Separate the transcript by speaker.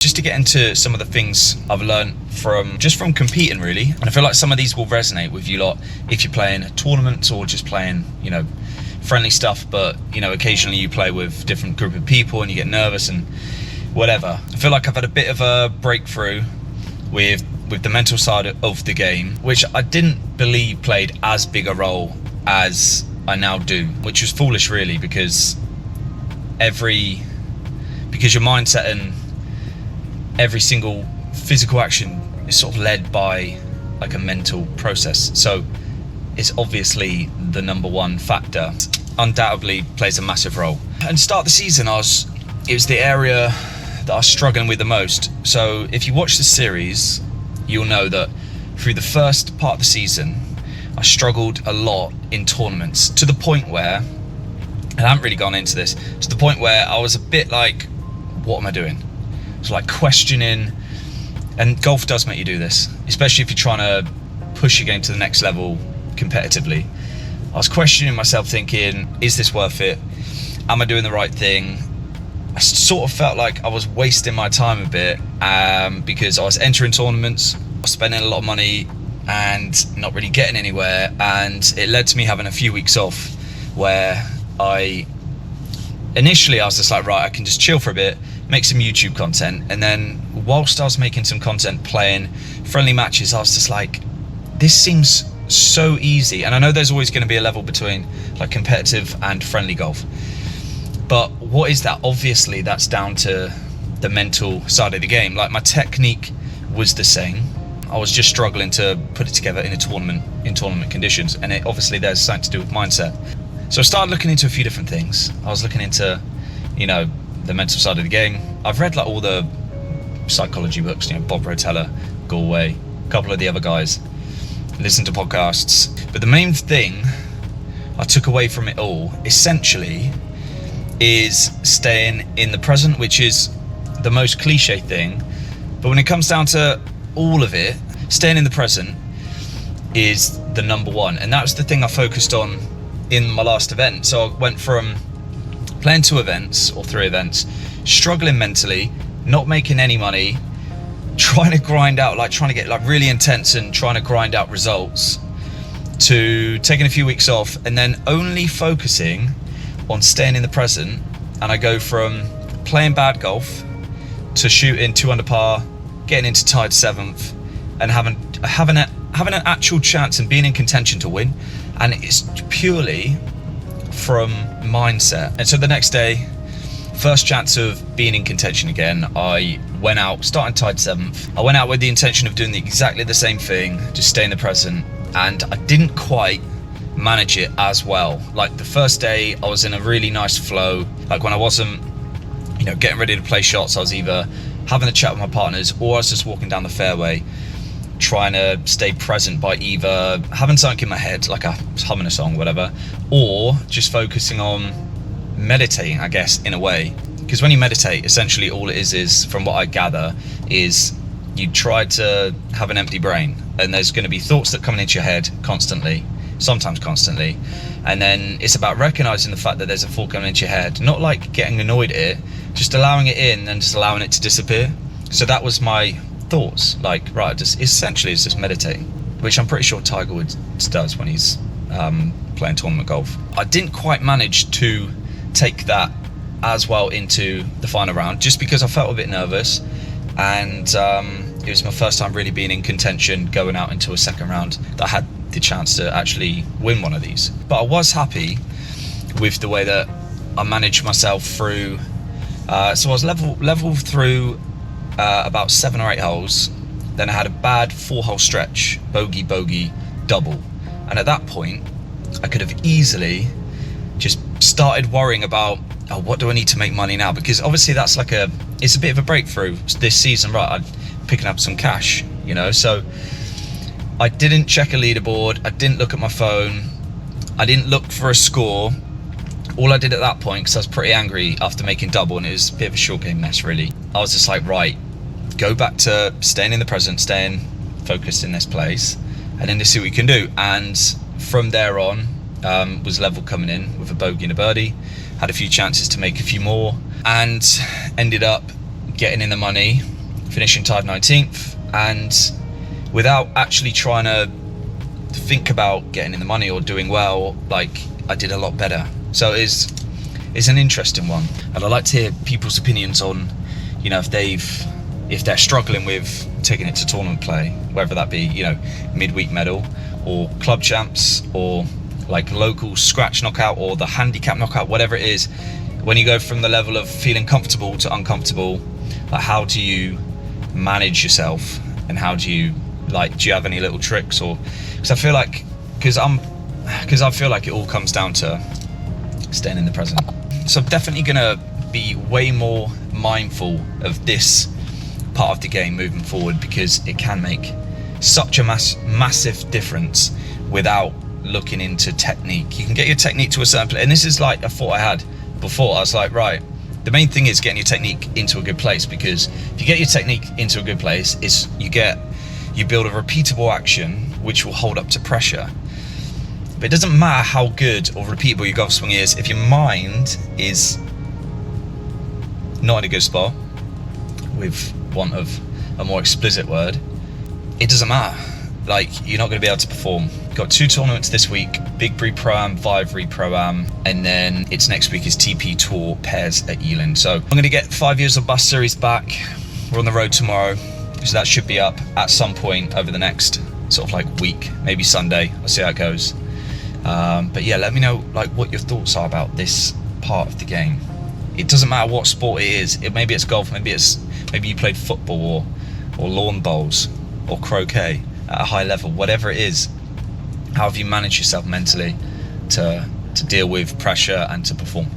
Speaker 1: just to get into some of the things I've learned from competing really. And I feel like some of these will resonate with you lot if you're playing tournaments or just playing, friendly stuff, but occasionally you play with different group of people and you get nervous and whatever. I feel like I've had a bit of a breakthrough with the mental side of the game, which I didn't believe played as big a role as I now do, which was foolish really, because your mindset and every single physical action is sort of led by like a mental process. So it's obviously the number one factor. Undoubtedly plays a massive role. And start of the season, it was the area that I was struggling with the most. So if you watch the series, you'll know that through the first part of the season, I struggled a lot in tournaments, to the point where, and I haven't really gone into this, to the point where I was a bit like, what am I doing? So like questioning, and golf does make you do this, especially if you're trying to push your game to the next level competitively. I was questioning myself, thinking, is this worth it? Am I doing the right thing? I sort of felt like I was wasting my time a bit, because I was entering tournaments, I was spending a lot of money and not really getting anywhere, and it led to me having a few weeks off where initially I was just like, right, I can just chill for a bit, make some YouTube content, and then whilst I was making some content playing friendly matches, I was just like, this seems so easy. And I know there's always going to be a level between like competitive and friendly golf, but what is that? Obviously that's down to the mental side of the game. Like my technique was the same, I was just struggling to put it together in tournament conditions, and it obviously there's something to do with mindset. So I started looking into a few different things. I was looking into the mental side of the game. I've read like all the psychology books, Bob Rotella, Galway, a couple of the other guys, listen to podcasts. But the main thing I took away from it all essentially is staying in the present, which is the most cliche thing, but when it comes down to all of it, staying in the present is the number one. And that was the thing I focused on in my last event. So I went from playing 2 events or 3 events, struggling mentally, not making any money, trying to get like really intense and trying to grind out results, to taking a few weeks off and then only focusing on staying in the present. And I go from playing bad golf to shooting 2 under par, getting into tied 7th, and having an actual chance and being in contention to win. And it's purely from mindset. And so the next day, first chance of being in contention again, I went out, starting tied 7th. I went out with the intention of doing exactly the same thing, just stay in the present, and I didn't quite manage it as well. Like the first day, I was in a really nice flow. Like when I wasn't, getting ready to play shots, I was either having a chat with my partners or I was just walking down the fairway, trying to stay present by either having something in my head, like I was humming a song, whatever, or just focusing on meditating, I guess, in a way. Because when you meditate, essentially all it is from what I gather, is you try to have an empty brain, and there's going to be thoughts that come into your head constantly, sometimes constantly, and then it's about recognizing the fact that there's a thought coming into your head, not like getting annoyed at it, just allowing it in and just allowing it to disappear. So that was my thoughts, like, right, just essentially it's just meditating, which I'm pretty sure Tiger Woods does when he's playing tournament golf. I didn't quite manage to take that as well into the final round, just because I felt a bit nervous, and it was my first time really being in contention going out into a second round that I had the chance to actually win one of these. But I was happy with the way that I managed myself through. So I was level through about 7 or 8 holes. Then I had a bad 4-hole stretch, bogey, double. And at that point, I could have easily just started worrying about, what do I need to make money now? Because obviously that's it's a bit of a breakthrough this season, right? I'm picking up some cash, so I didn't check a leaderboard. I didn't look at my phone. I didn't look for a score. All I did at that point, because I was pretty angry after making double, and it was a bit of a short game mess really, I was just like, right, go back to staying in the present, staying focused in this place, and then to see what you can do. And from there on, was level coming in with a bogey and a birdie, had a few chances to make a few more, and ended up getting in the money, finishing tied 19th, and without actually trying to think about getting in the money or doing well, like, I did a lot better. So it's an interesting one, and I'd like to hear people's opinions on, you know, if they're struggling with taking it to tournament play, whether that be, you know, midweek medal or club champs or like local scratch knockout or the handicap knockout, whatever it is. When you go from the level of feeling comfortable to uncomfortable, like, how do you manage yourself, and how do you, like, do you have any little tricks? Or because I feel like it all comes down to staying in the present. So I'm definitely gonna be way more mindful of this part of the game moving forward, because it can make such a massive difference without looking into technique. You can get your technique to a certain place, and this is like a thought I had before. I was like, right, the main thing is getting your technique into a good place, because if you get your technique into a good place, is you build a repeatable action which will hold up to pressure. But it doesn't matter how good or repeatable your golf swing is if your mind is not in a good spot, with want of a more explicit word. It doesn't matter. Like, you're not going to be able to perform. Got 2 tournaments this week: Big Bree Pro-Am, Vivery Pro-Am, and then it's next week is TP Tour pairs at Ealing. So I'm going to get 5 years of Bus Series back. We're on the road tomorrow, so that should be up at some point over the next sort of like week, maybe Sunday. I'll see how it goes. But yeah, let me know like what your thoughts are about this part of the game. It doesn't matter what sport it is. Maybe it's golf, maybe you played football or lawn bowls or croquet at a high level. Whatever it is, how have you managed yourself mentally to deal with pressure and to perform?